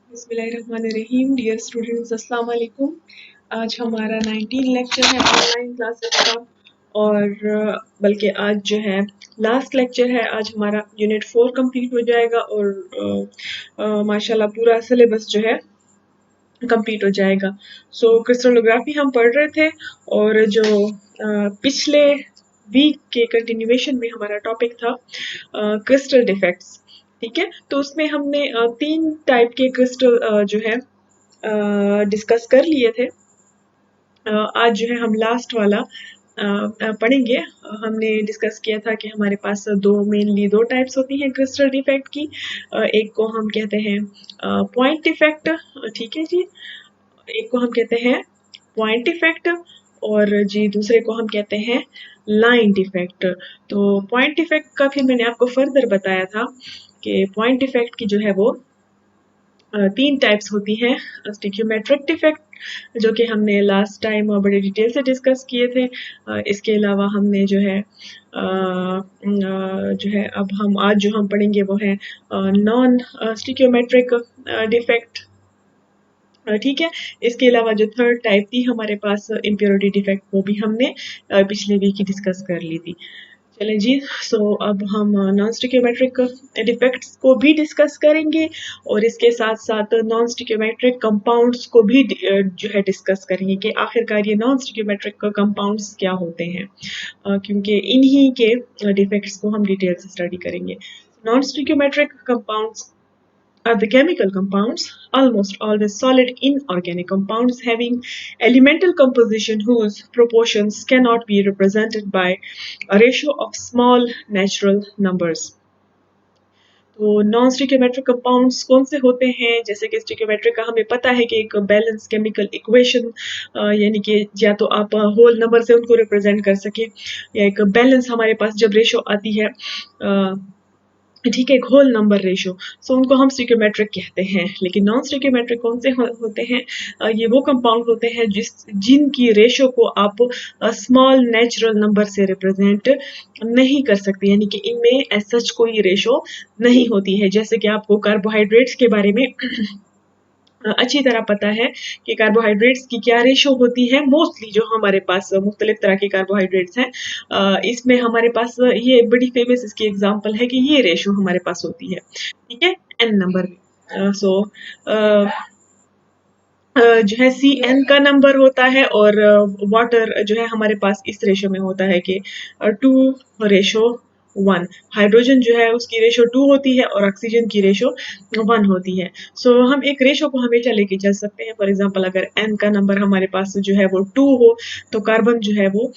बिस्मिल्लाहिर्रहमानिर्रहीम। Dear students, अस्सलाम वालेकुम। आज हमारा 19 लेक्चर है ऑनलाइन क्लासेस का, और बल्कि आज जो है लास्ट लेक्चर है। आज हमारा यूनिट 4 कंप्लीट हो जाएगा और माशाल्लाह पूरा सिलेबस जो है कंप्लीट हो जाएगा। सो क्रिस्टलोग्राफी हम पढ़ रहे थे, और जो पिछले वीक के कंटिन्यूएशन में हमारा टॉपिक था क्रिस्टल डिफेक्ट्स। ठीक है, तो उसमें हमने 3 टाइप के क्रिस्टल जो है डिस्कस कर लिए थे। आज जो है हम लास्ट वाला पढ़ेंगे। हमने डिस्कस किया था कि हमारे पास मेनली दो टाइप्स होती हैं क्रिस्टल डिफेक्ट की। एक को हम कहते हैं पॉइंट डिफेक्ट, ठीक है जी। एक को हम कहते हैं पॉइंट डिफेक्ट, और जी दूसरे को हम कहते हैं लाइन डिफेक्ट। तो पॉइंट डिफेक्ट का फिर मैंने आपको फर्दर बताया था कि पॉइंट डिफेक्ट की जो है वो 3 टाइप्स होती हैं। स्टिक्योमेट्रिक डिफेक्ट जो कि हमने लास्ट टाइम बड़े डिटेल से डिस्कस किए थे। इसके अलावा हमने जो है अब हम आज जो हम पढ़ेंगे वो है नॉन स्टिक्योमेट्रिक डिफेक्ट। ठीक है, इसके अलावा जो थर्ड टाइप थी हमारे पास इम्प्योरिटी डिफेक्ट, वो भी हमने पिछले वीक ही डिस्कस कर ली थी। चलें जी, सो अब हम नॉन स्टिक्योमेट्रिक डिफेक्ट्स को भी डिस्कस करेंगे, और इसके साथ साथ नॉन स्टिक्योमेट्रिक कंपाउंड्स को भी जो है डिस्कस करेंगे कि आखिरकार ये नॉन स्टिक्योमेट्रिक कंपाउंड्स क्या होते हैं, क्योंकि इन्हीं के डिफेक्ट्स को हम डिटेल से स्टडी करेंगे। Non stoichiometric compounds are the chemical compounds, almost always solid inorganic compounds having elemental composition whose proportions cannot be represented by a ratio of small natural numbers. तो नॉन स्टिक्योमेट्रिक कंपाउंड्स कौन से होते हैं? जैसे कि स्टिक्योमेट्रिक का हमें पता है कि एक बैलेंस केमिकल इक्वेशन, यानी कि या तो आप होल नंबर से उनको रिप्रेजेंट कर सके, या एक बैलेंस हमारे पास जब रेशो आती है ठीक है, एक होल नंबर रेशो, सो उनको हम स्टिक्योमेट्रिक कहते हैं। लेकिन नॉन स्टिक्योमेट्रिक कौन से होते हैं? ये वो कंपाउंड होते हैं जिनकी रेशो को आप स्मॉल नेचुरल नंबर से रिप्रेजेंट नहीं कर सकते, यानी कि इनमें एज सच कोई रेशो नहीं होती है। जैसे कि आपको कार्बोहाइड्रेट्स के बारे में अच्छी तरह पता है कि कार्बोहाइड्रेट्स की क्या रेशो होती है। मोस्टली जो हमारे पास मुख्तलिफ तरह के कार्बोहाइड्रेट्स हैं, इसमें हमारे पास ये बड़ी फेमस इसकी एग्जांपल है कि ये रेशो हमारे पास होती है, ठीक है, एन नंबर में। जो है CN का नंबर होता है, और वाटर जो है हमारे पास इस रेशो में होता है कि 2:1। हाइड्रोजन जो है उसकी रेशो 2 होती है, और ऑक्सीजन की रेशो 1 होती है। सो हम एक रेशो को हमेशा लेके चल सकते हैं। फॉर एग्जांपल, अगर N का नंबर हमारे पास जो है वो 2 हो, तो कार्बन जो है वो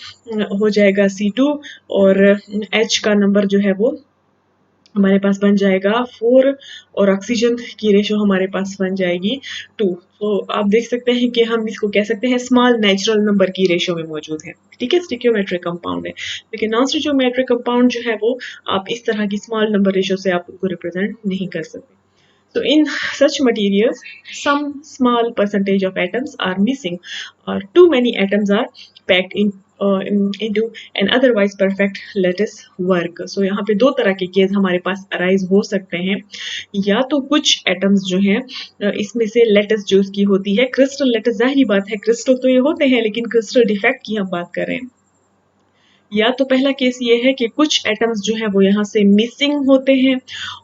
हो जाएगा C2, और H का नंबर जो है वो हमारे पास बन जाएगा 4, और ऑक्सीजन की रेशो हमारे पास बन जाएगी 2। तो आप देख सकते हैं कि हम इसको कह सकते हैं स्मॉल नेचुरल नंबर की रेशो में मौजूद है, ठीक है, स्टिक्योमेट्रिक कंपाउंड है। लेकिन नॉन स्टिक्योमेट्रिक कंपाउंड जो है वो आप इस तरह की स्मॉल नंबर रेशो से आप उनको रिप्रेजेंट नहीं कर सकते। So in such materials, some small percentage of atoms are missing, or too many atoms are packed into an otherwise perfect lattice work. So यहाँ पे दो तरह के केस हमारे पास अराइज हो सकते हैं। या तो कुछ एटम्स जो हैं इसमें से लेटिस जो उसकी होती है, क्रिस्टल लेटिस, जाहिर बात है क्रिस्टल तो ये होते हैं, लेकिन क्रिस्टल डिफेक्ट की हम बात कर रहे हैं। या तो पहला केस ये है कि कुछ एटम्स जो है वो यहाँ से मिसिंग होते हैं,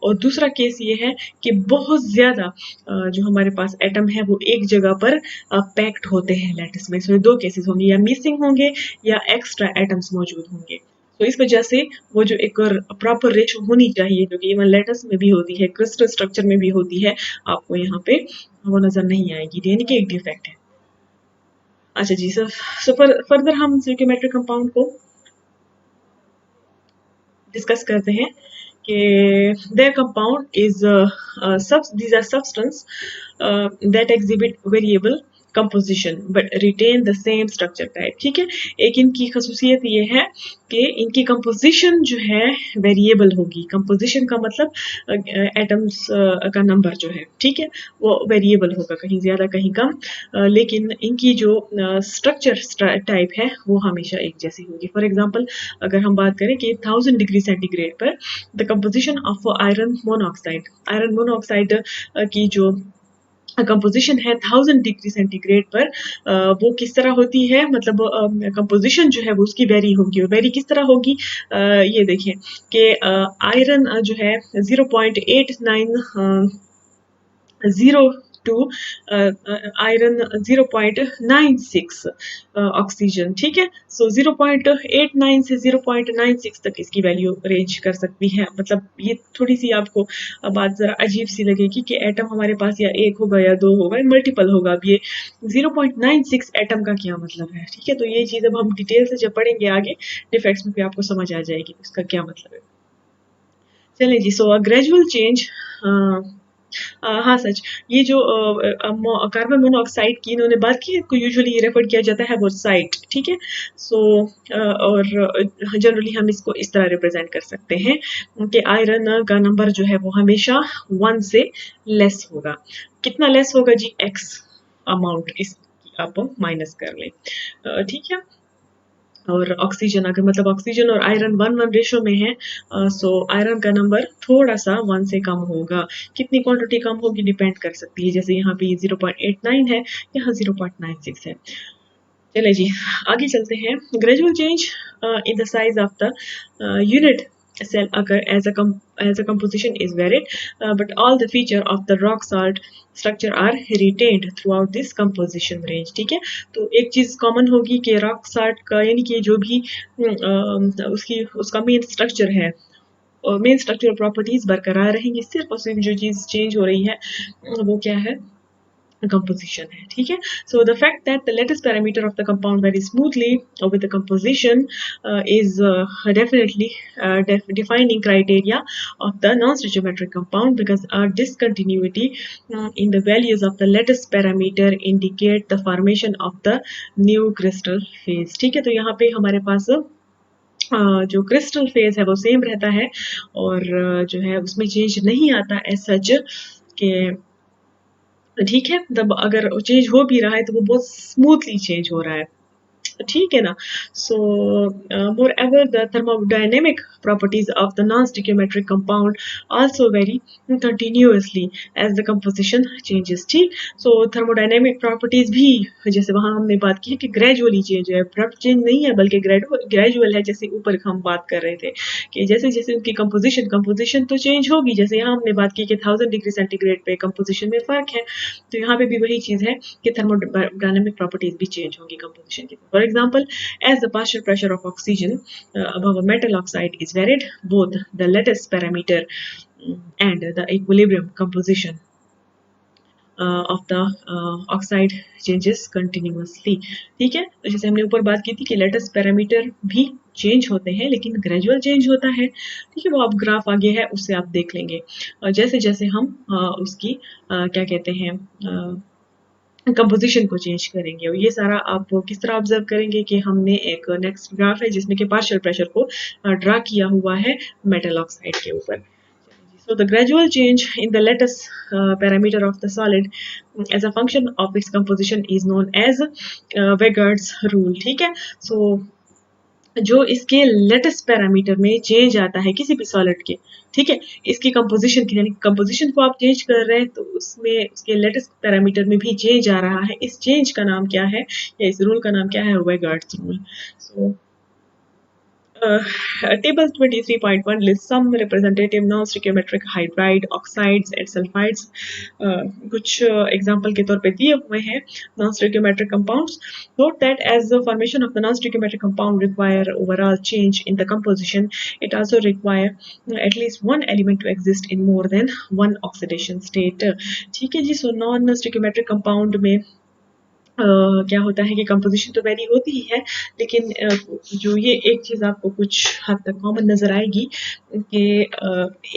और दूसरा केस ये है कि बहुत ज़्यादा जो हमारे पास एटम है वो एक जगह पर पैक्ड होते हैं लैटिस में। सो दो केसेस होंगे, या मिसिंग होंगे या एक्स्ट्रा एटम्स मौजूद होंगे। तो इस वजह से वो जो एक प्रॉपर रेशो होनी चाहिए, जो कि इवन लेटस में भी होती है, क्रिस्टल स्ट्रक्चर में भी होती है, आपको यहाँ पे वो नजर नहीं आएगी, यानी कि एक डिफेक्ट है। अच्छा जी सर, सो फर्दर हम स्टिक्योमेट्रिक कंपाउंड को डिस्कस करते हैं कि their compound is these are substance that exhibit variable composition but retain the same structure type। ठीक है, एक इनकी खसूसियत ये है कि इनकी कंपोजिशन जो है वेरिएबल होगी। कंपोजिशन का मतलब एटम्स का नंबर जो है, ठीक है, वो वेरिएबल होगा, कहीं ज़्यादा कहीं कम, लेकिन इनकी जो स्ट्रक्चर टाइप है वो हमेशा एक जैसी होगी। फॉर एग्जांपल, अगर हम बात करें कि 1000 डिग्री सेंटीग्रेड पर the composition of iron monoxide की जो कंपोजिशन है 1000 डिग्री सेंटीग्रेड पर, वो किस तरह होती है, मतलब कंपोजिशन जो है वो उसकी वेरी होगी, और वेरी किस तरह होगी, ये देखिए कि आयरन जो है 0.89 टू आयरन 0.96 ऑक्सीजन, ठीक है। सो 0.89 से 0.96 तक इसकी वैल्यू रेंज कर सकती है। मतलब ये थोड़ी सी आपको बात ज़रा अजीब सी लगेगी कि एटम हमारे पास या एक होगा या दो होगा, मल्टीपल होगा। अब ये 0.96 एटम का क्या मतलब है, ठीक है। तो ये चीज़ अब हम डिटेल से जब पढ़ेंगे आगे डिफेक्ट्स में भी आपको समझ आ जाएगी इसका क्या मतलब है। चलिए जी, सो ग्रेजुअल चेंज, हाँ सच, ये जो कार्बन मोनोऑक्साइड की इन्होंने बात की, इसको यूजुअली रेफर किया जाता है वो साइट, ठीक है। सो और जनरली हम इसको इस तरह रिप्रेजेंट कर सकते हैं कि आयरन का नंबर जो है वो हमेशा 1 से लेस होगा। कितना लेस होगा जी, एक्स अमाउंट इस आप माइनस कर लें, ठीक है। और ऑक्सीजन, अगर मतलब ऑक्सीजन और आयरन 1:1 रेशो में है, सो आयरन का नंबर थोड़ा सा 1 से कम होगा। कितनी क्वांटिटी कम होगी डिपेंड कर सकती है, जैसे यहाँ पे 0.89 है, यहाँ 0.96 है। चले जी, आगे चलते हैं। Gradual change in the size of the unit cell occur as a composition is varied, but all the feature of the rock salt structure are retained throughout this composition range, ठीक है। तो एक चीज कॉमन होगी कि rock salt का, यानी कि जो भी उसकी उसका मेन स्ट्रक्चर है, मेन स्ट्रक्चरल प्रॉपर्टीज बरकरार रहेंगी, सिर्फ और सिर्फ जो चीज चेंज हो रही है वो क्या है, composition है, ठीक है। So the fact that the lattice parameter of the compound varies smoothly with the composition is definitely defining criteria of the non-stoichiometric compound, because a discontinuity in the values of the lattice parameter indicate the formation of the new crystal phase, ठीक है। तो यहाँ पे हमारे पास जो crystal phase है वो same रहता है, और जो है उसमें चेंज नहीं आता एज सच के, ठीक है। तब अगर चेंज हो भी रहा है तो वो बहुत स्मूथली चेंज हो रहा है, ठीक है ना। So moreover the thermodynamic properties of the non stoichiometric compound also vary continuously as the composition changes, ठीक। सो थर्मोडायनेमिक प्रॉपर्टीज भी, जैसे वहां हमने बात की है कि ग्रेजुअली चेंज है, अब्रप्ट चेंज नहीं है बल्कि ग्रेजुअल है, जैसे ऊपर हम बात कर रहे थे कि जैसे जैसे उनकी कंपोजिशन तो चेंज होगी, जैसे यहाँ हमने बात की कि 1000 डिग्री सेंटीग्रेड पे कंपोजिशन में फर्क है, तो यहाँ पे भी वही चीज है कि thermodynamic properties भी change होंगी composition की। For example, as the partial pressure of oxygen above a metal oxide is varied, both the lattice parameter and the equilibrium composition of the oxide changes continuously, ठीक है। तो जैसे हमने ऊपर बात की थी कि लेटेस्ट पैरामीटर भी चेंज होते हैं लेकिन ग्रेजुअल चेंज होता है, ठीक है। वो आप ग्राफ आगे है उससे आप देख लेंगे, जैसे जैसे हम उसकी क्या कहते हैं कंपोजिशन को चेंज करेंगे। और ये सारा आप किस तरह ऑब्जर्व करेंगे कि हमने एक नेक्स्ट ग्राफ है जिसमें कि पार्शियल प्रेशर को ड्रा किया हुआ है मेटल ऑक्साइड के ऊपर। So the gradual change in the lattice parameter of the solid as a function of its composition is known as Vegard's rule, ठीक है। So जो इसके लेटेस्ट पैरामीटर में चेंज आता है किसी भी सॉलिड के, ठीक है, इसकी कंपोजिशन की, यानी कंपोजिशन को आप चेंज कर रहे हैं तो उसमें उसके लेटेस्ट पैरामीटर में भी चेंज आ रहा है। इस चेंज का नाम क्या है, या इस रूल का नाम क्या है, वेगार्ड्स rule. So table 23.1 lists some representative non-stoichiometric hydride oxides and sulfides, कुछ एग्जांपल के तौर पे दिए हुए हैं non-stoichiometric compounds. Note that as the formation of the non-stoichiometric compound require overall change in the composition, it also require at least one element to exist in more than one oxidation state, ठीक है जी। So non stoichiometric compound में क्या होता है कि composition तो very होती ही है, लेकिन जो ये एक चीज़ आपको कुछ हद तक कॉमन नज़र आएगी कि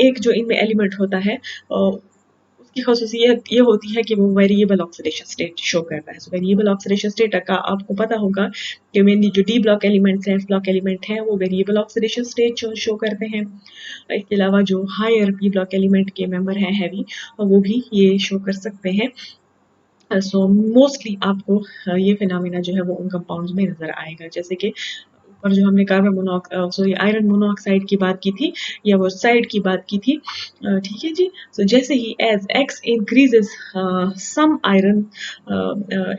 एक जो इनमें एलिमेंट होता है उसकी ख़ासियत ये होती है कि वो वेरिएबल ऑक्सीडेशन स्टेट शो करता है। सो वेरिएबल ऑक्सीडेशन स्टेट का आपको पता होगा कि मेनली जो डी ब्लॉक एलिमेंट्स हैं, एफ ब्लॉक एलिमेंट हैं, वो वेरिएबल ऑक्सीडेशन स्टेट शो करते हैं। इसके अलावा जो हायर पी ब्लॉक एलिमेंट के मेंबर हैं हैवी, वो भी ये शो कर सकते हैं। सो मोस्टली आपको ये फिनोमेना जो है वो उन कंपाउंड्स में नज़र आएगा, जैसे कि और जो हमने कार्बन सॉरी आयरन मोनोऑक्साइड की बात की थी या वो साइड की बात की थी, ठीक है जी। सो जैसे ही as x increases some iron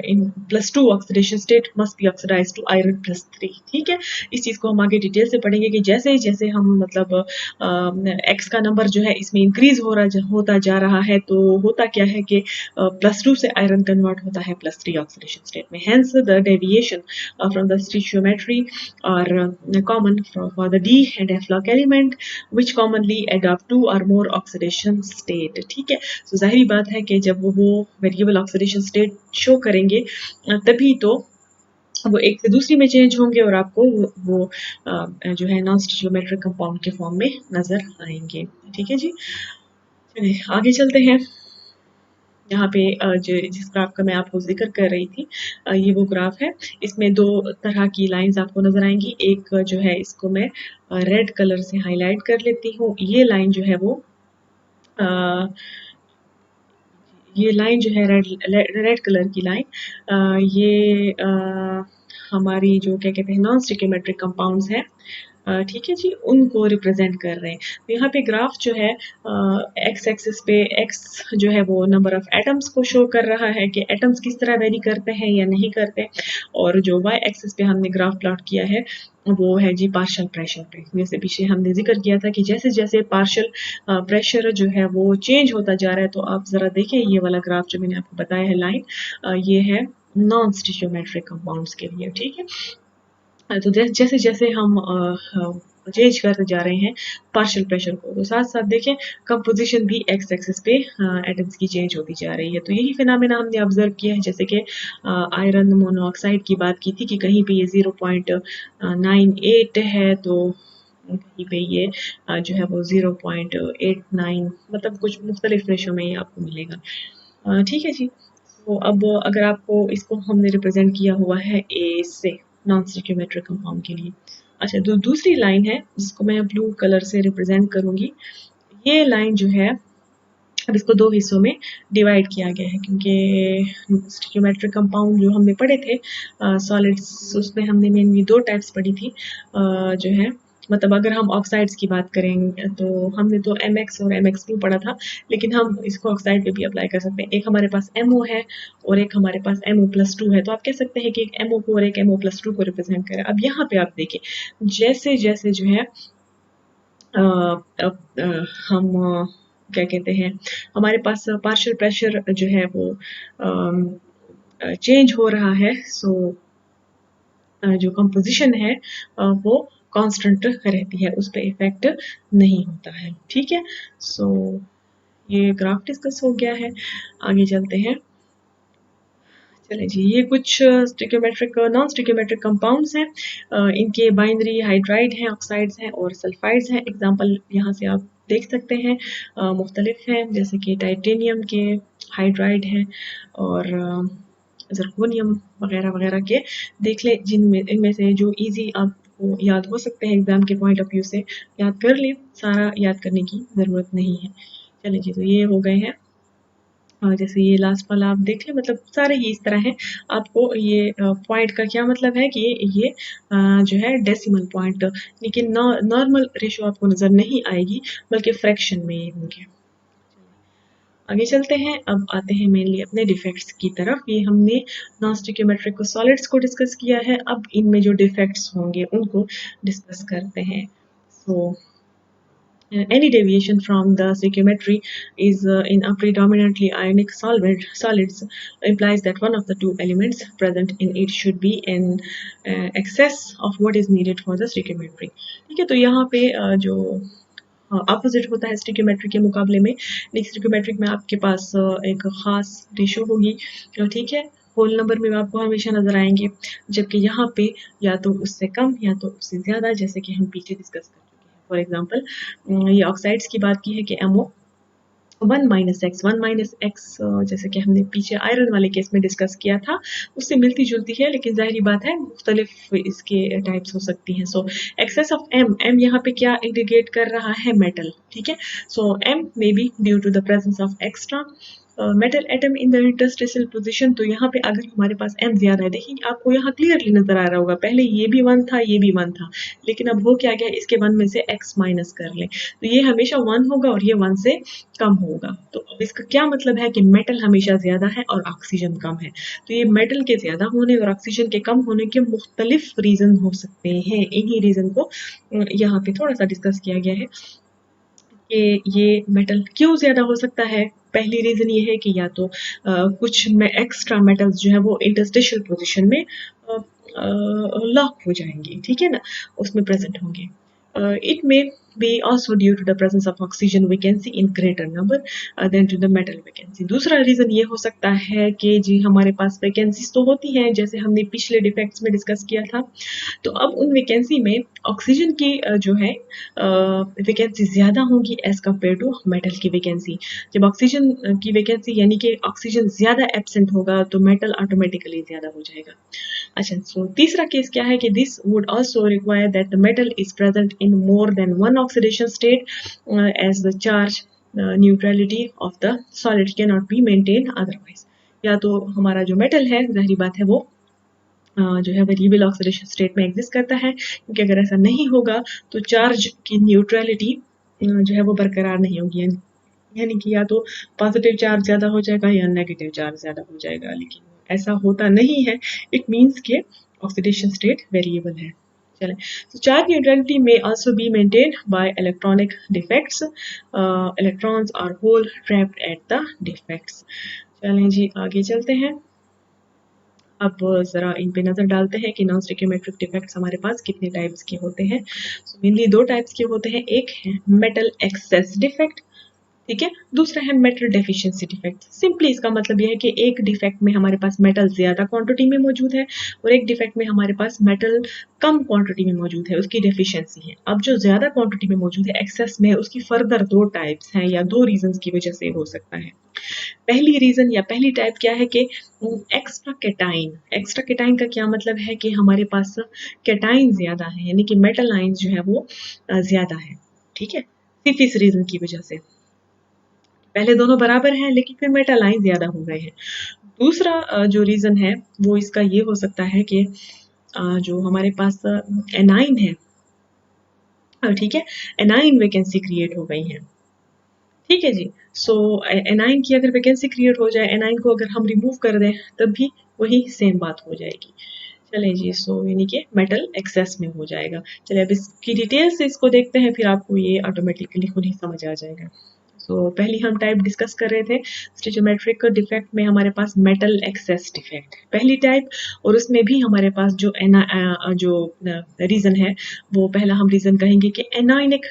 in +2 oxidation state must be oxidise to iron +3, ठीक है। इस चीज़ को हम आगे डिटेल से पढ़ेंगे कि जैसे जैसे हम मतलब एक्स का नंबर जो है इसमें इंक्रीज होता जा रहा है, तो होता क्या है कि +2 से आयरन कन्वर्ट होता है +3 ऑक्सीडेशन स्टेट में। Hence the deviation from the stoichiometry are common for the D and F log element which commonly adopt 2 or more oxidation state, ठीक है। तो जाहिर बात है कि जब वो वेरिएबल ऑक्सीडेशन स्टेट शो करेंगे तभी तो वो एक से दूसरी में चेंज होंगे और आपको जो है नॉन स्टिचियोमेट्रिक कंपाउंड के फॉर्म में नजर आएंगे, ठीक है जी। चलिए आगे चलते हैं। यहाँ पे जिस ग्राफ का मैं आपको जिक्र कर रही थी, ये वो ग्राफ है। इसमें दो तरह की लाइंस आपको नजर आएंगी। एक जो है इसको मैं रेड कलर से हाईलाइट कर लेती हूँ। ये लाइन जो है रेड कलर की लाइन, ये हमारी जो क्या कहते हैं नॉन स्टिकियोमेट्रिक कंपाउंड्स हैं, ठीक है जी, उनको रिप्रेजेंट कर रहे हैं। तो यहाँ पे ग्राफ जो है एक्स एक्सिस पे एक्स जो है वो नंबर ऑफ एटम्स को शो कर रहा है कि एटम्स किस तरह वेरी करते हैं या नहीं करते, और जो वाई एक्सिस पे हमने ग्राफ प्लॉट किया है वो है जी पार्शियल प्रेशर पे। जैसे पीछे हमने जिक्र किया था कि जैसे जैसे पार्शियल प्रेशर जो है वो चेंज होता जा रहा है, तो आप ज़रा देखें ये वाला ग्राफ जो मैंने आपको बताया है लाइन, ये है नॉन स्टिचियोमेट्रिक कंपाउंड्स के लिए, ठीक है। तो जैसे जैसे हम चेंज करते जा रहे हैं पार्शियल प्रेशर को, तो साथ साथ देखें कंपोजिशन भी एक्स एक्सिस पे एटम्स की चेंज होती जा रही है। तो यही फिनोमेना हमने ऑब्जर्व किया है। जैसे कि आयरन मोनोऑक्साइड की बात की थी कि कहीं पे ये 0.98 है, तो कहीं पे ये जो है वो 0.89, मतलब कुछ मुख्तलिफ रेशो में ये आपको मिलेगा, ठीक है जी। तो अब अगर आपको इसको हमने रिप्रेजेंट किया हुआ है ए से नॉन स्टिकियोमेट्रिक कंपाउंड के लिए। अच्छा, दूसरी लाइन है जिसको मैं ब्लू कलर से रिप्रेजेंट करूंगी। ये लाइन जो है अब इसको दो हिस्सों में डिवाइड किया गया है, क्योंकि स्टिकियोमेट्रिक कंपाउंड जो हमने पढ़े थे सॉलिड्स, उसमें हमने मेनली दो टाइप्स पढ़ी थी, जो है मतलब अगर हम ऑक्साइड्स की बात करें तो हमने तो MX और MX2 पढ़ा था, लेकिन हम इसको ऑक्साइड पे भी अप्लाई कर सकते हैं। एक हमारे पास MO है और एक हमारे पास MO+2 है, तो आप कह सकते हैं कि एक MO को और एक MO+2 को रिप्रेजेंट करें। अब यहाँ पे आप देखें जैसे जैसे जो है हम क्या कहते हैं हमारे पास पार्शियल प्रेशर जो है वो चेंज हो रहा है, सो जो कंपोजिशन है वो कांस्टेंट रहती है, उस पर इफेक्ट नहीं होता है, ठीक है। सो ये ग्राफ डिस्कस हो गया है। आगे चलते हैं। चले जी, ये कुछ स्टिकियोमेट्रिक नॉन स्टिकियोमेट्रिक कंपाउंड्स हैं। इनके बाइनरी हाइड्राइड हैं, ऑक्साइड्स हैं और सल्फाइड्स हैं। एग्जांपल यहाँ से आप देख सकते हैं, मुख्तलिफ हैं, जैसे कि टाइटेनियम के हाइड्राइड हैं और जर्कोनियम वगैरह वगैरह के देख लें, जिनमें इनमें से जो इजी आपको याद हो सकते हैं एग्जाम के पॉइंट ऑफ व्यू से याद कर लें, सारा याद करने की ज़रूरत नहीं है। चलिए जी, तो ये हो गए हैं। जैसे ये लास्ट वाला आप देख लें, मतलब सारे ही इस तरह हैं। आपको ये पॉइंट का क्या मतलब है कि ये जो है डेसिमल पॉइंट, लेकिन नॉर्मल रेशो आपको नज़र नहीं आएगी, बल्कि फ्रैक्शन में ये होंगे। आगे चलते हैं। अब आते हैं मेनली अपने डिफेक्ट्स की तरफ। ये हमने नॉन स्टिकियोमेट्रिक को सॉलिड्स को डिस्कस किया है, अब इनमें जो डिफेक्ट्स होंगे उनको डिस्कस करते हैं। सो any deviation from the stoichiometry is in a predominantly ionic solids implies that one of the two elements present in it should be in excess of what is needed for the stoichiometry, ठीक है। तो यहाँ पे जो opposite होता है स्टिकियोमेट्रिक के मुकाबले में, स्टिकियोमेट्रिक में आपके पास एक ख़ास रेशो होगी, ठीक है, होल नंबर में आपको हमेशा नज़र आएंगे, जबकि यहाँ पे या तो उससे कम या तो उससे ज़्यादा, जैसे कि हम पीछे डिस्कस कर चुके हैं। फॉर एग्जांपल ये ऑक्साइड्स की बात की है कि MO 1-X जैसे कि हमने पीछे आयरन वाले केस में डिस्कस किया था, उससे मिलती जुलती है, लेकिन जाहिर बात है मुख्तलिफ इसके टाइप्स हो सकती हैं। सो एक्सेस ऑफ M यहाँ पे क्या इंडिकेट कर रहा है, मेटल, ठीक है। So M may be due to the presence of extra metal atom in the interstitial position, तो यहाँ पे अगर हमारे पास m ज्यादा है, देखिए आपको यहाँ क्लियरली नजर आ रहा होगा, पहले ये भी 1 था, ये भी 1 था, लेकिन अब हो क्या गया, इसके 1 में से x माइनस कर लें, तो ये हमेशा 1 होगा और ये 1 से कम होगा। तो अब इसका क्या मतलब है कि मेटल हमेशा ज्यादा है और ऑक्सीजन कम है। तो ये मेटल के ज्यादा होने और ऑक्सीजन के कम होने के मुख्तलिफ रीजन हो सकते हैं। इन्हीं रीजन को यहाँ पे थोड़ा सा डिस्कस किया गया है कि ये मेटल क्यों ज़्यादा हो सकता है। पहली रीज़न ये है कि या तो कुछ में एक्स्ट्रा मेटल्स जो है वो इंटरस्टिशियल पोजीशन में लॉक हो जाएंगे, ठीक है ना, उसमें प्रेजेंट होंगे। It may be also due to the presence of oxygen vacancy in greater number than to the metal vacancy। दूसरा रीजन ये हो सकता है कि जी हमारे पास वैकेंसीज तो होती हैं, जैसे हमने पिछले डिफेक्ट्स में डिस्कस किया था, तो अब उन वैकेंसी में ऑक्सीजन की जो है वैकेंसी ज़्यादा होगी एज़ कम्पेयर टू मेटल की वैकेंसी। जब ऑक्सीजन की वैकेंसी यानी कि ऑक्सीजन ज़्यादा एब्सेंट होगा तो मेटल ऑटोमेटिकली ज़्यादा हो जाएगा। अच्छा, सो तीसरा केस क्या है कि this would also require that the metal is present in more than one oxidation state as the charge neutrality of the solid can not be maintain otherwise. या तो हमारा जो मेटल है, जाहिर बात है, वो जो है वेरिएबल ऑक्सीडेशन स्टेट में एग्जिस्ट करता है, क्योंकि अगर ऐसा नहीं होगा तो चार्ज की न्यूट्रलिटी जो है वो बरकरार नहीं होगी, यानी कि या तो पॉजिटिव चार्ज ज़्यादा हो जाएगा या नेगेटिव चार्ज ज़्यादा हो जाएगा, लेकिन ऐसा होता नहीं है। इट मीन्स के ऑक्सीडेशन स्टेट वेरिएबल है। चलें, so charge neutrality may also be maintained by electronic defects, electrons are hole trapped at the defects। चलें जी, आगे चलते हैं। अब ज़रा इन पे नज़र डालते हैं कि नॉन स्टिकियोमेट्रिक डिफेक्ट्स हमारे पास कितने टाइप्स के होते हैं। सो मेनली 2 टाइप्स के होते हैं, एक है मेटल एक्सेस डिफेक्ट, ठीक है, दूसरा है मेटल डेफिशिएंसी डिफेक्ट। सिंपली इसका मतलब ये है कि एक डिफेक्ट में हमारे पास मेटल ज़्यादा क्वांटिटी में मौजूद है और एक डिफेक्ट में हमारे पास मेटल कम क्वांटिटी में मौजूद है, उसकी डेफिशिएंसी है। अब जो ज़्यादा क्वांटिटी में मौजूद है, एक्सेस में, उसकी फर्दर 2 टाइप्स हैं या 2 रीजंस की वजह से हो सकता है। पहली रीजन या पहली टाइप क्या है कि एक्स्ट्रा केटाइन। एक्स्ट्रा केटाइन का क्या मतलब है कि हमारे पास केटाइन ज़्यादा है, यानी कि मेटल आयंस जो है वो ज़्यादा है, ठीक है, सिर्फ इस रीजन की वजह से। पहले दोनों बराबर हैं लेकिन फिर मेटल आयन ज़्यादा हो गए हैं। दूसरा जो रीज़न है वो इसका ये हो सकता है कि जो हमारे पास एनाइन है, ठीक है, एनाइन वैकेंसी क्रिएट हो गई है, ठीक है जी। सो एनाइन की अगर वैकेंसी क्रिएट हो जाए, एनाइन को अगर हम रिमूव कर दें तब भी वही सेम बात हो जाएगी। चलें जी, सो यानी कि मेटल एक्सेस में हो जाएगा। चलिए अब इसकी डिटेल से इसको देखते हैं, फिर आपको ये ऑटोमेटिकली खुद ही समझ आ जाएगा। सो पहली हम टाइप डिस्कस कर रहे थे स्टिचोमेट्रिक डिफेक्ट में, हमारे पास मेटल एक्सेस डिफेक्ट पहली टाइप, और उसमें भी हमारे पास जो रीज़न है वो पहला हम रीज़न कहेंगे कि एनाइनिक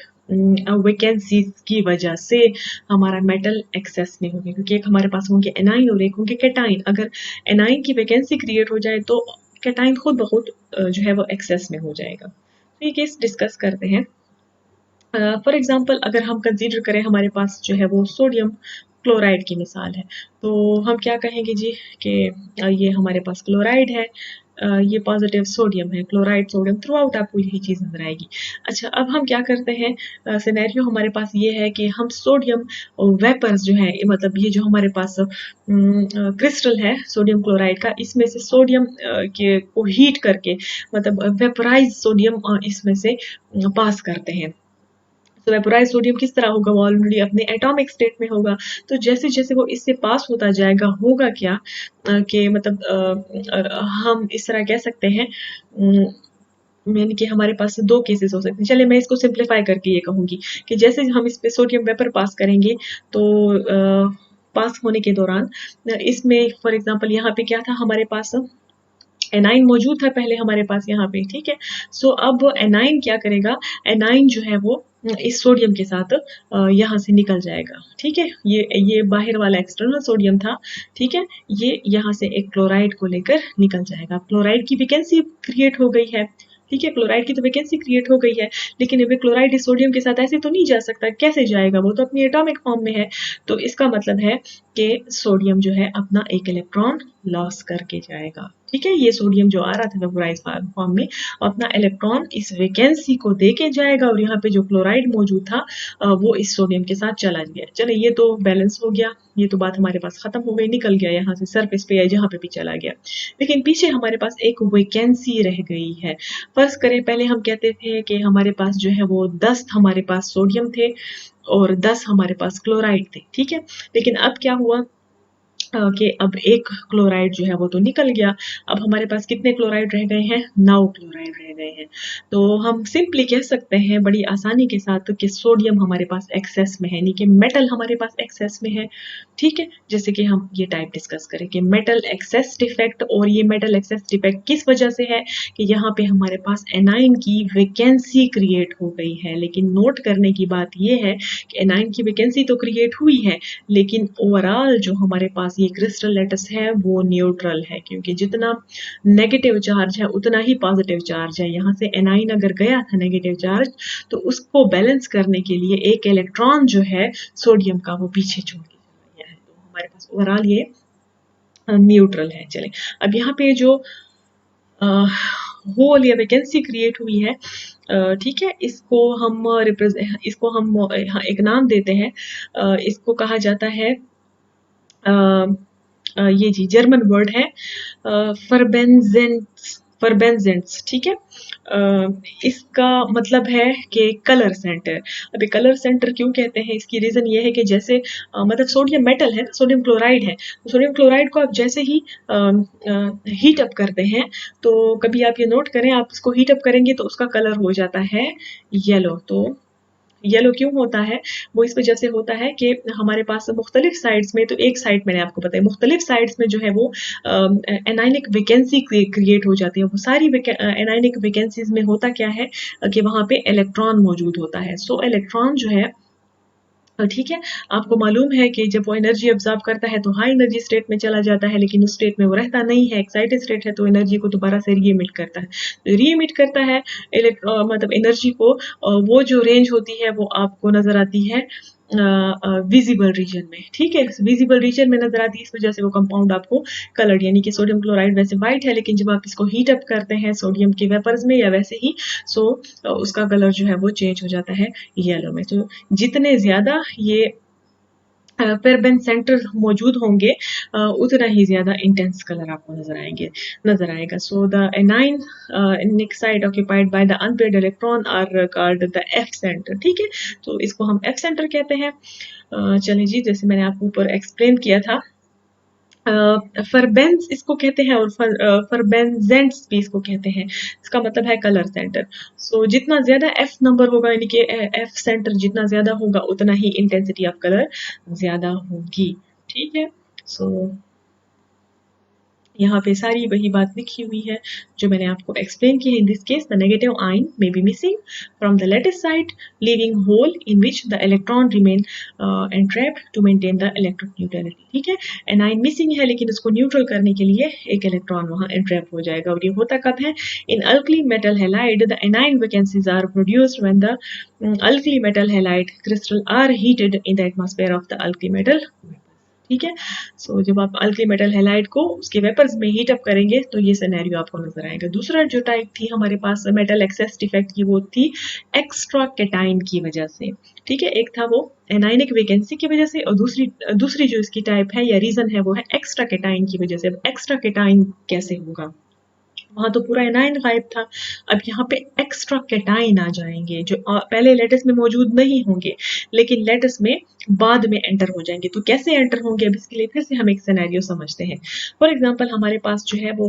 वैकेंसी की वजह से हमारा मेटल एक्सेस में होंगे, क्योंकि एक हमारे पास होंगे एनाइन और एक होंगे केटाइन। अगर एनाइन की वैकेंसी क्रिएट हो जाए तो केटाइन खुद ब खुद जो है वो एक्सेस में हो जाएगा। तो ये केस डिस्कस करते हैं। फॉर एग्जांपल अगर हम कंसीडर करें, हमारे पास जो है वो सोडियम क्लोराइड की मिसाल है, तो हम क्या कहेंगे जी कि ये हमारे पास क्लोराइड है, ये पॉजिटिव सोडियम है, क्लोराइड सोडियम थ्रू आउट आपको यही चीज़ नजर आएगी। अच्छा, अब हम क्या करते हैं, सिनेरियो हमारे पास ये है कि हम सोडियम वेपर्स जो है, मतलब ये जो हमारे पास क्रिस्टल है सोडियम क्लोराइड का, इसमें से सोडियम के को हीट करके, मतलब वेपराइज सोडियम इसमें से पास करते हैं। तो वेपोराइज सोडियम किस तरह होगा, वो ऑलरेडी अपने एटॉमिक स्टेट में होगा। तो जैसे जैसे वो इससे पास होता जाएगा, होगा क्या कि मतलब हम इस तरह कह सकते हैं, यानी कि हमारे पास 2 केसेस हो सकते हैं। चलिए मैं इसको सिंप्लीफाई करके ये कहूँगी कि जैसे हम इस पे सोडियम वेपर पास करेंगे, तो पास होने के दौरान इसमें फॉर एग्जांपल यहाँ पे क्या था, हमारे पास एनाइन मौजूद था पहले हमारे पास यहाँ पे, ठीक है। सो अब एनाइन क्या करेगा, एनाइन जो है वो इस सोडियम के साथ यहाँ से निकल जाएगा, ठीक है। ये बाहर वाला एक्सटर्नल सोडियम था, ठीक है, ये यहाँ से एक क्लोराइड को लेकर निकल जाएगा। क्लोराइड की वैकेंसी क्रिएट हो गई है, ठीक है, क्लोराइड की तो वैकेंसी क्रिएट हो गई है, लेकिन अब क्लोराइड इस सोडियम के साथ ऐसे तो नहीं जा सकता, कैसे जाएगा, वो तो अपनी एटॉमिक फॉर्म में है। तो इसका मतलब है कि सोडियम जो है अपना एक इलेक्ट्रॉन लॉस करके जाएगा, ठीक है, ये सोडियम जो आ रहा था वेपोराइज फॉर्म में अपना इलेक्ट्रॉन इस वैकेंसी को दे के जाएगा और यहाँ पे जो क्लोराइड मौजूद था वो इस सोडियम के साथ चला गया। चले ये तो बैलेंस हो गया, ये तो बात हमारे पास खत्म हो गई, निकल गया यहाँ से सरफेस पे या जहाँ पे भी चला गया। लेकिन पीछे हमारे पास एक वैकेंसी रह गई है। फर्ज करें पहले हम कहते थे कि हमारे पास जो है वो 10 हमारे पास सोडियम थे और 10 हमारे पास क्लोराइड थे, ठीक है। लेकिन अब क्या हुआ कि अब एक क्लोराइड जो है वो तो निकल गया। अब हमारे पास कितने क्लोराइड रह गए हैं? 9 क्लोराइड रह गए हैं। तो हम सिंपली कह सकते हैं बड़ी आसानी के साथ कि सोडियम हमारे पास एक्सेस में है, यानी कि मेटल हमारे पास एक्सेस में है। ठीक है, जैसे कि हम ये टाइप डिस्कस करें कि मेटल एक्सेस डिफेक्ट, और ये मेटल एक्सेस डिफेक्ट किस वजह से है कि यहाँ पे हमारे पास एनाइन की वैकेंसी क्रिएट हो गई है। लेकिन नोट करने की बात ये है कि एनाइन की वैकेंसी तो क्रिएट हुई है, लेकिन ओवरऑल जो हमारे पास ये क्रिस्टल लेटिस है वो न्यूट्रल है, क्योंकि जितना नेगेटिव चार्ज है उतना ही पॉजिटिव चार्ज है। यहाँ से एनाइन अगर गया था नेगेटिव चार्ज तो उसको बैलेंस करने के लिए एक इलेक्ट्रॉन जो है सोडियम का वो पीछे छोड़ के चला गया है। तो हमारे पास ओवरऑल ये न्यूट्रल है। चले अब यहाँ पे जो होल या वैकेंसी क्रिएट हुई है, ठीक है, इसको हम एक नाम देते हैं। इसको कहा जाता है ये जी जर्मन वर्ड है फर्बेंजेंट्स, ठीक है। इसका मतलब है कि कलर सेंटर। अभी कलर सेंटर क्यों कहते हैं, इसकी रीज़न ये है कि जैसे मतलब सोडियम मेटल है, सोडियम क्लोराइड है, तो सोडियम क्लोराइड को आप जैसे ही हीट अप करते हैं तो कभी आप ये नोट करें, आप इसको हीट अप करेंगे तो उसका कलर हो जाता है येलो। तो येलो क्यों होता है? वो इस वजह से होता है कि हमारे पास मुख्तलिफ साइड्स में, तो एक साइड मैंने आपको बताया, मुख्तलिफ साइड्स में जो है वो एनाइनिक वैकेंसी क्रिएट हो जाती है। वो सारी एनाइनिक वैकेंसीज में होता क्या है कि वहाँ पे इलेक्ट्रॉन मौजूद होता है। सो इलेक्ट्रॉन जो है ठीक है, आपको मालूम है कि जब वो एनर्जी ऑब्जर्व करता है तो हाई एनर्जी स्टेट में चला जाता है, लेकिन उस स्टेट में वो रहता नहीं है, एक्साइटेड स्टेट है, तो एनर्जी को दोबारा से रीएमिट करता है। तो रीएमिट करता है मतलब एनर्जी को, वो जो रेंज होती है वो आपको नज़र आती है विजिबल रीजन में। ठीक है, विजिबल रीजन में नजर आती है, इस वजह से वो कंपाउंड आपको कलर्ड, यानी कि सोडियम क्लोराइड वैसे व्हाइट है, लेकिन जब आप इसको हीट अप करते हैं सोडियम के वेपर्स में या वैसे ही, सो उसका कलर जो है वो चेंज हो जाता है येलो में। तो जितने ज्यादा ये पेरबेन सेंटर मौजूद होंगे उतना ही ज्यादा इंटेंस कलर आपको नजर आएगा। So the anionic sites occupied by the unpaired electron are called the F centre. ठीक है, तो इसको हम एफ सेंटर कहते हैं। चलिए जी, जैसे मैंने आपको ऊपर एक्सप्लेन किया था, फरबेंस इसको कहते हैं और फरबेंजेंट्स भी इसको कहते हैं। इसका मतलब है कलर सेंटर। सो जितना ज्यादा एफ नंबर होगा, यानी कि एफ सेंटर जितना ज्यादा होगा उतना ही इंटेंसिटी ऑफ कलर ज्यादा होगी। ठीक है, सो यहाँ पे सारी वही बात लिखी हुई है जो मैंने आपको एक्सप्लेन की है। In this case the negative ion may be missing from the lattice site, leaving hole in which the electron remain entrapped to maintain the electric neutrality. ठीक है, एनाइन मिसिंग है, लेकिन उसको न्यूट्रल करने के लिए एक इलेक्ट्रॉन वहाँ एंट्रैप हो जाएगा। और ये होता कब है? In alkali metal halide the anion vacancies are produced when the alkali metal halide crystal are heated in the atmosphere of the alkali metal. ठीक है, सो जब आप अल्कली मेटल हैलाइड को उसके वेपर्स में हीट अप करेंगे तो ये सिनेरियो आपको नजर आएगा। दूसरा जो टाइप थी हमारे पास मेटल एक्सेस डिफेक्ट की, वो थी एक्स्ट्रा कैटाइन की वजह से। ठीक है, एक था वो एनाइनिक वैकेंसी की वजह से, और दूसरी जो इसकी टाइप है या रीजन है वो है एक्स्ट्रा कैटाइन की वजह से। अब एक्स्ट्रा कैटाइन कैसे होगा? वहाँ तो पूरा एनाइन गायब था, अब यहाँ पे एक्स्ट्रा कैटाइन आ जाएंगे जो पहले लेटेस में मौजूद नहीं होंगे, लेकिन लेटेस में बाद में एंटर हो जाएंगे। तो कैसे एंटर होंगे, अब इसके लिए फिर से हम एक सिनेरियो समझते हैं। फॉर एग्जांपल हमारे पास जो है वो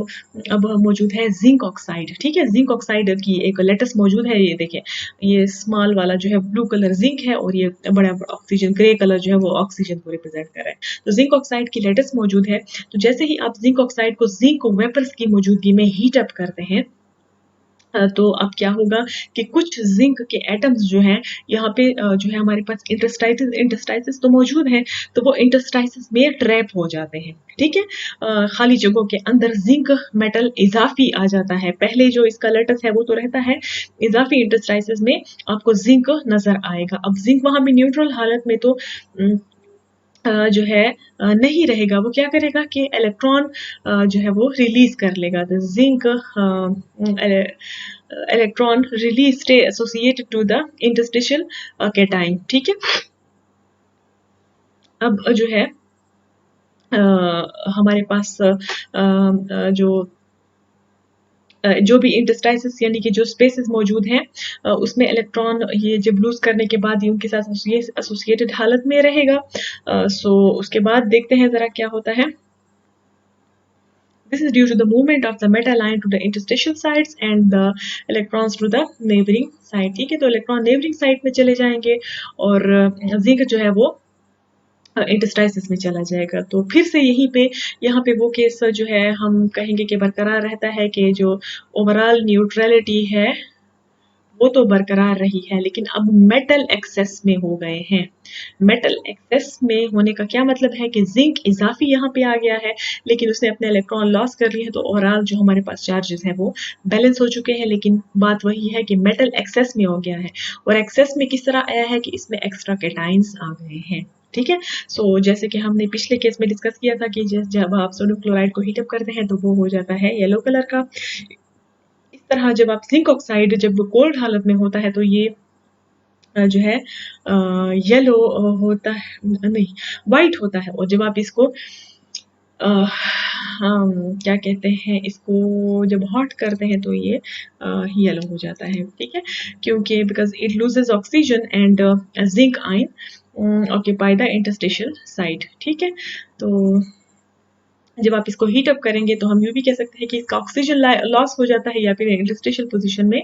अब मौजूद है जिंक ऑक्साइड। ठीक है, जिंक ऑक्साइड की एक लेटेस मौजूद है, ये देखिए, ये स्मॉल वाला जो है ब्लू कलर जिंक है और ये बड़ा ऑक्सीजन ग्रे कलर जो है वो ऑक्सीजन को रिप्रेजेंट कर रहा है। तो जिंक ऑक्साइड की लेटेस मौजूद है। तो जैसे ही आप जिंक ऑक्साइड को जिंक वेपर्स की मौजूदगी में हीट अप करते हैं, तो अब क्या होगा कि कुछ जिंक के एटम्स जो हैं यहाँ पे जो है हमारे पास इंटरस्टाइसिस तो मौजूद हैं, तो वो इंटरस्टाइसिस में ट्रैप हो जाते हैं। ठीक है, खाली जगहों के अंदर जिंक मेटल इजाफी आ जाता है। पहले जो इसका लेटस है वो तो रहता है, इजाफी इंटरस्टाइसिस में आपको जिंक नजर आएगा। अब जिंक वहां भी न्यूट्रल हालत में तो जो है नहीं रहेगा, वो क्या करेगा कि इलेक्ट्रॉन जो है वो रिलीज कर लेगा। The zinc electron release stay associated to the interstitial cation, ठीक है। अब जो है हमारे पास जो जो भी इंटरस्टाइसिस यानी कि जो स्पेसेस मौजूद हैं उसमें इलेक्ट्रॉन ये जब लूज करने के बाद ये उनके साथ एसोसिएटेड हालत में रहेगा। सो उसके बाद देखते हैं ज़रा क्या होता है। This is due to the movement of the metal ion to the interstitial sites and the electrons to the neighboring site, ठीक है। तो इलेक्ट्रॉन नेबरिंग साइट में चले जाएंगे और जिंक जो है वो इंटरस्टाइसिस में चला जाएगा। तो फिर से यहीं पे यहाँ पे वो केस जो है हम कहेंगे कि बरकरार रहता है कि जो ओवरऑल न्यूट्रलिटी है वो तो बरकरार रही है, लेकिन अब मेटल एक्सेस में हो गए हैं। मेटल एक्सेस में होने का क्या मतलब है कि जिंक इजाफी यहाँ पे आ गया है, लेकिन उसने अपने इलेक्ट्रॉन लॉस कर लिए हैं, तो ओवरऑल जो हमारे पास चार्जेस हैं वो बैलेंस हो चुके हैं। लेकिन बात वही है कि मेटल एक्सेस में हो गया है, और एक्सेस में किस तरह आया है कि इसमें एक्स्ट्रा कैटाइंस आ गए हैं, ठीक है। सो जैसे कि हमने पिछले केस में डिस्कस किया था कि जब आप सोडियम क्लोराइड को हीटअप करते हैं तो वो हो जाता है येलो कलर का। इस तरह जब आप जिंक ऑक्साइड जब कोल्ड हालत में होता है तो ये जो है येलो होता है, नहीं वाइट होता है, और जब आप इसको हम क्या कहते हैं इसको जब हॉट करते हैं तो ये येलो हो जाता है, ठीक है। क्योंकि because it loses oxygen and zinc ion occupy the interstitial site, ठीक है। तो जब आप इसको हीट अप करेंगे तो हम यूँ भी कह सकते हैं कि इसका ऑक्सीजन लॉस हो जाता है, या फिर इंटरस्टिशियल पोजीशन में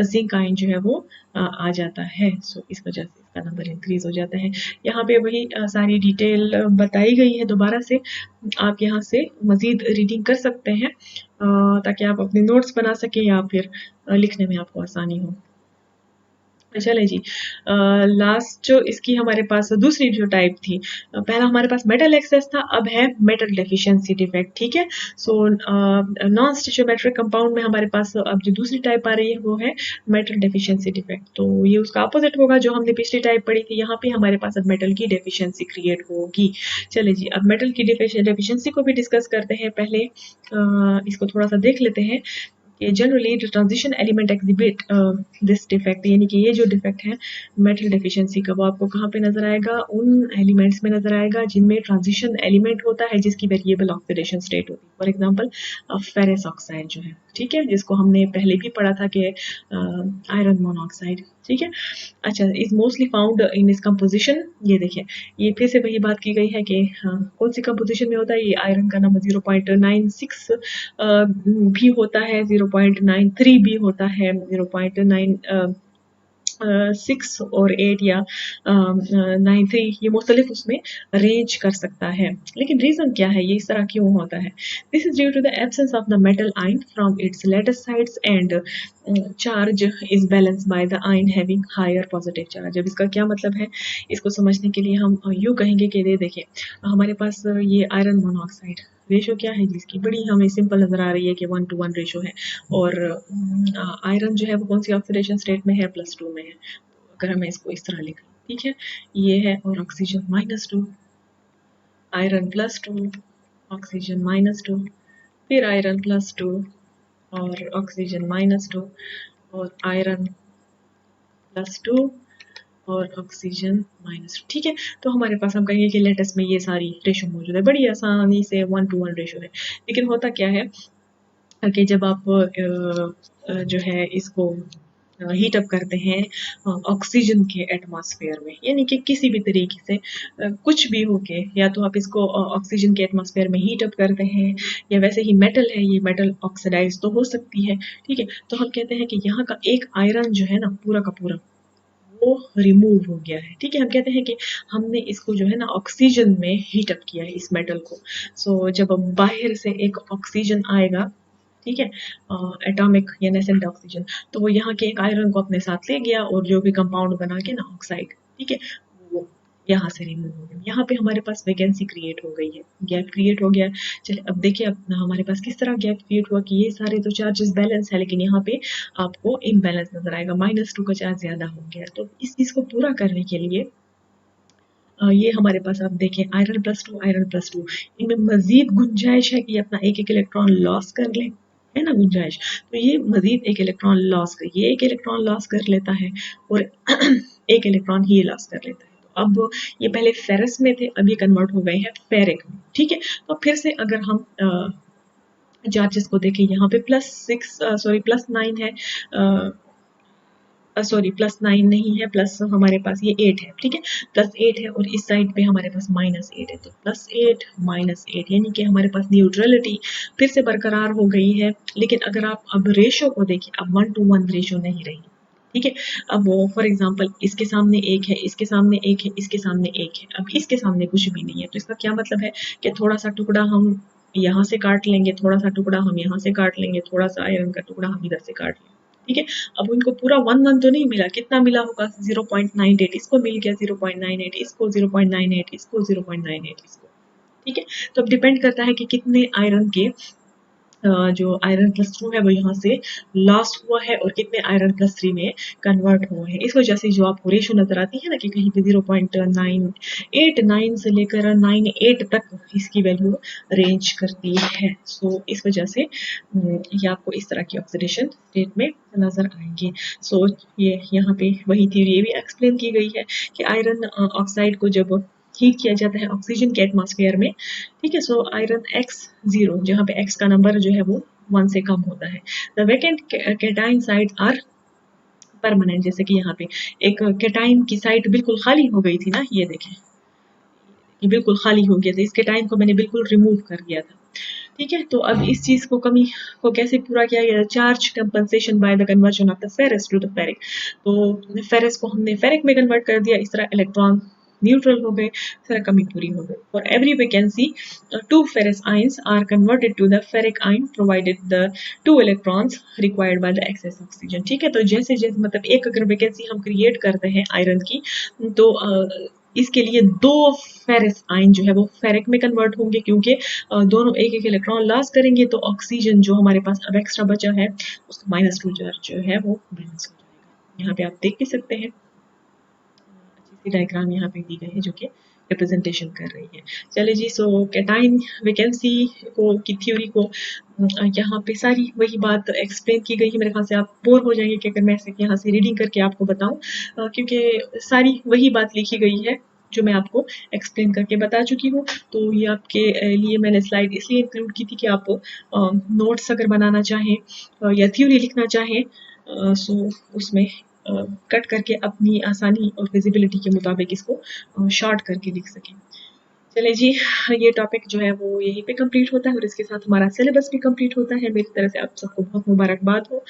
जिंक आयन जो है वो आ जाता है। सो इस वजह से इसका नंबर इंक्रीज हो जाता है। यहाँ पे वही सारी डिटेल बताई गई है दोबारा से, आप यहाँ से मजीद रीडिंग कर सकते हैं ताकि आप अपने नोट्स बना सकें या फिर लिखने में आपको आसानी हो। चले जी, लास्ट जो इसकी हमारे पास दूसरी जो टाइप थी, पहला हमारे पास मेटल एक्सेस था, अब है मेटल डेफिशिएंसी डिफेक्ट, ठीक है। सो नॉन स्टिचियोमेट्रिक कंपाउंड में हमारे पास अब जो दूसरी टाइप आ रही है वो है मेटल डेफिशिएंसी डिफेक्ट। तो ये उसका अपोजिट होगा जो हमने पिछली टाइप पढ़ी थी। यहाँ पे हमारे पास अब मेटल की डेफिशिएंसी क्रिएट होगी। चले जी, अब मेटल की डेफिशिएंसी को भी डिस्कस करते हैं। पहले इसको थोड़ा सा देख लेते हैं कि जनरली जो transition element exhibit this defect, यानी कि ये जो डिफेक्ट है मेटल डेफिशिएंसी का, वो आपको कहाँ पे नजर आएगा, उन एलिमेंट्स में नजर आएगा जिनमें ट्रांजिशन एलिमेंट होता है जिसकी वेरिएबल ऑक्सीडेशन स्टेट होती है। फॉर एग्जांपल फेरस ऑक्साइड जो है, ठीक है, जिसको हमने पहले भी पढ़ा था कि आयरन मोनोऑक्साइड, ठीक है। अच्छा, इज मोस्टली फाउंड इन इस कंपोजिशन, ये देखिए ये फिर से वही बात की गई है कि हाँ, कौन सी कंपोजिशन में होता है। ये आयरन का नंबर 0.96 भी होता है, 0.93 भी होता है, 0.96 और 8 या 93, ये मुख्तलिफ उसमें रेंज कर सकता है। लेकिन रीज़न क्या है, ये इस तरह क्यों होता है? This is due to the absence of the metal ion from its lattice sites and charge is balance by the ion having higher positive charge. अब इसका क्या मतलब है, इसको समझने के लिए हम यूँ कहेंगे कि ये देखिए हमारे पास ये आयरन मोनोऑक्साइड रेशो क्या है जिसकी बड़ी हमें सिंपल नज़र आ रही है कि 1:1 रेशो है, और आयरन जो है वो कौन सी ऑक्सीडेशन स्टेट में है, +2 में है। अगर हमें इसको इस तरह लिखें, ठीक है, ये है, और ऑक्सीजन -2, आयरन +2, ऑक्सीजन -2, फिर आयरन +2 और ऑक्सीजन -2 और आयरन +2 और ऑक्सीजन -2, ठीक है। तो हमारे पास हम कहेंगे कि लेटेस्ट में ये सारी रेशो मौजूद है, बड़ी आसानी से 1:1 रेशो है। लेकिन होता क्या है कि जब आप जो है इसको हीट अप करते हैं ऑक्सीजन के एटमॉस्फेयर में, यानी कि किसी भी तरीके से कुछ भी होके, या तो आप इसको ऑक्सीजन के एटमॉस्फेयर में हीट अप करते हैं, या वैसे ही मेटल है, ये मेटल ऑक्सीडाइज तो हो सकती है, ठीक है। तो हम कहते हैं कि यहाँ का एक आयरन जो है ना पूरा का पूरा वो रिमूव हो गया है, ठीक है। हम कहते हैं कि हमने इसको जो है ना ऑक्सीजन में हीट अप किया है इस मेटल को। सो जब बाहर से एक ऑक्सीजन आएगा, ठीक है, एटॉमिक या नेसेंट ऑक्सीजन, तो वो यहाँ के एक आयरन को अपने साथ ले गया और जो भी कंपाउंड बना के ना ऑक्साइड, ठीक है, वो यहाँ से रिमूव हो गया। यहाँ पे हमारे पास वैकेंसी क्रिएट हो गई है, गैप क्रिएट हो गया। चलिए अब देखिए अब हमारे पास किस तरह गैप क्रिएट हुआ कि ये सारे तो चार्जेस बैलेंस है, लेकिन यहाँ पे आपको इम्बैलेंस नजर आएगा, -2 का चार्ज ज्यादा हो गया। तो इस चीज को पूरा करने के लिए ये हमारे पास आप देखें आयरन +2 आयरन +2 इनमें मज़ीद गुंजाइश है कि ये अपना एक-एक इलेक्ट्रॉन लॉस कर लें, है ना गुंजाइश? तो ये मज़ीद एक इलेक्ट्रॉन लॉस कर ये एक इलेक्ट्रॉन लॉस कर लेता है और एक इलेक्ट्रॉन ये लॉस कर लेता है। तो अब ये पहले फेरस में थे, अब ये कन्वर्ट हो गए हैं फेरिक में, ठीक है? तो फिर से अगर हम चार्जेस को देखें यहाँ पे +9 है सॉरी +9 नहीं है, प्लस हमारे पास ये 8 है, ठीक है? +8 है और इस साइड पे हमारे पास -8 है, तो +8 -8 यानी कि हमारे पास न्यूट्रलिटी फिर से बरकरार हो गई है। लेकिन अगर आप अब रेशो को देखें, अब 1 to 1 रेशो नहीं रही, ठीक है? अब वो फॉर एग्ज़ाम्पल इसके सामने 1 है, इसके सामने 1 है, इसके सामने 1 है, अब इसके सामने कुछ भी नहीं है, तो इसका क्या मतलब है कि थोड़ा-सा टुकड़ा हम यहाँ से काट लेंगे, थोड़ा-सा टुकड़ा हम यहाँ से काट लेंगे, थोड़ा-सा आयरन का टुकड़ा हम इधर से काट लेंगे, ठीक है? अब उनको पूरा 1 तो नहीं मिला, कितना मिला होगा 0.98 इसको मिल गया 0.98 इसको 0.98 इसको 0.98 इसको, ठीक है? तो अब डिपेंड करता है कि कितने आयरन के जो आयरन +2 है वो यहाँ से लॉस्ट हुआ है और कितने आयरन +3 में कन्वर्ट हुए हैं। इस वजह से जो आपको रेशो नज़र आती है ना कि कहीं पे 0.989 से लेकर 98 तक इसकी वैल्यू रेंज करती है। सो इस वजह से ये आपको इस तरह की ऑक्सीडेशन स्टेट में नज़र आएंगे। सो ये यहाँ पे वही थ्योरी ये भी एक्सप्लेन की गई है कि आयरन ऑक्साइड को जब हीट किया जाता है ऑक्सीजन के एटमॉस्फेयर में, ठीक है? सो आयरन X0 जहाँ पे X का नंबर जो है वो 1 से कम होता है। The vacant cation sites are permanent, जैसे कि यहाँ पे एक कैटायन की साइट बिल्कुल खाली हो गई थी ना, ये देखें, ये बिल्कुल खाली हो गया था, इस कैटायन को मैंने बिल्कुल रिमूव कर दिया था, ठीक है? तो अब इस चीज़ को कमी को कैसे पूरा किया गया? Charge compensation by the conversion of the ferrous to the ferric. तो फेरस को हमने फेरिक में कन्वर्ट कर दिया, इस तरह इलेक्ट्रॉन न्यूट्रल हो गए, इस तरह कमी पूरी हो गई। For every vacancy 2 ferrous ions are converted to the ferric ion provided the 2 electrons required by the excess oxygen, ठीक है? तो जैसे-जैसे मतलब एक अगर वैकेंसी हम क्रिएट करते हैं आयरन की, तो इसके लिए 2 फेरस आयन जो है वो फेरिक में कन्वर्ट होंगे, क्योंकि दोनों एक-एक इलेक्ट्रॉन लॉस करेंगे तो ऑक्सीजन जो हमारे पास अब एक्स्ट्रा बचा है उसका -2 चार्ज जो है वो माइनस हो जाएगा। यहाँ पे आप देख भी सकते हैं, अच्छी सी डायग्राम यहाँ पे दी गई है जो कि रिप्रेजेंटेशन कर रही है। चलिए जी, सो कैटायन वैकेंसी को की थ्योरी को यहाँ पे सारी वही बात एक्सप्लेन की गई है। मेरे ख्याल से आप बोर हो जाएंगे कि अगर मैं ऐसे यहाँ से रीडिंग करके आपको बताऊँ, क्योंकि सारी वही बात लिखी गई है जो मैं आपको एक्सप्लेन करके बता चुकी हूँ। तो ये आपके लिए मैंने स्लाइड इसलिए इंक्लूड की थी कि आप नोट्स अगर बनाना चाहें या थ्योरी लिखना चाहें, सो उसमें कट करके अपनी आसानी और फिजिबिलिटी के मुताबिक इसको शॉर्ट करके लिख सकें। चलिए जी, ये टॉपिक जो है वो यहीं पे कंप्लीट होता है और इसके साथ हमारा सिलेबस भी कंप्लीट होता है। मेरी तरफ से आप सबको बहुत मुबारकबाद हो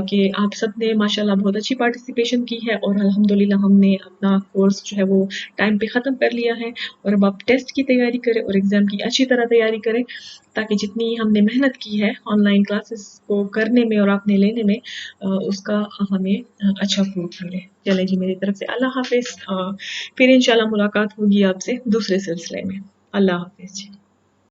कि आप सबने माशाल्लाह बहुत अच्छी पार्टिसिपेशन की है और अल्हम्दुलिल्लाह हमने अपना कोर्स जो है वो टाइम पे ख़त्म कर लिया है और अब आप टेस्ट की तैयारी करें और एग्ज़ाम की अच्छी तरह तैयारी करें, ताकि जितनी हमने मेहनत की है ऑनलाइन क्लासेस को करने में और आपने लेने में, उसका हमें अच्छा फ्रूट मिले। चलें जी, मेरी तरफ से अल्लाह हाफ़िज़। फिर इंशाल्लाह मुलाकात होगी आपसे दूसरे सिलसिले में। अल्लाह हाफ़िज़ जी।